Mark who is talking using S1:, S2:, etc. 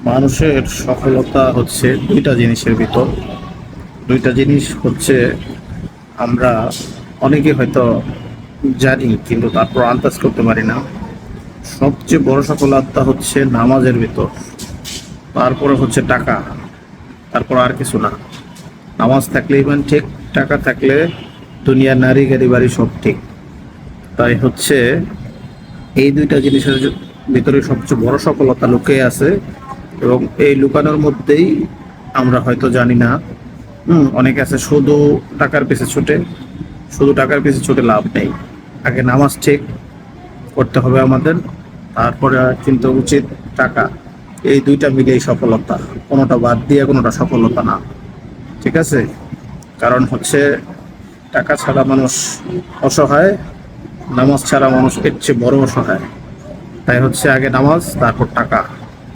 S1: মানুষের সফলতা হচ্ছে দুইটা জিনিসের ভিতর। দুইটা জিনিস হচ্ছে আমরা অনেকে হয়তো জানি, কিন্তু তারপর আন্দাজ করতে পারি না। সবচেয়ে বড় সফলতা হচ্ছে নামাজের ভিতর, তারপরে হচ্ছে টাকা, তারপর আর কিছু না। নামাজ থাকলে ইমান ঠিক, টাকা থাকলে দুনিয়ার নারী গাড়ি বাড়ি সব ঠিক। তাই হচ্ছে এই দুইটা জিনিসের ভিতরে সবচেয়ে বড় সফলতা লুকিয়ে আছে, এবং এই লুকানোর মধ্যেই আমরা হয়তো জানি না। অনেকে আছে শুধু টাকার পিছে ছুটে, শুধু টাকার পিছে ছুটে লাভ নেই। আগে নামাজ ঠিক করতে হবে আমাদের, তারপরে কিন্তু উচিত টাকা। এই দুইটা মিলেই সফলতা, কোনোটা বাদ দিয়ে কোনোটা সফলতা না। ঠিক আছে? কারণ হচ্ছে টাকা ছাড়া মানুষ অসহায়, নামাজ ছাড়া মানুষ এর চেয়ে বড় অসহায়। তাই হচ্ছে আগে নামাজ, তারপর টাকা।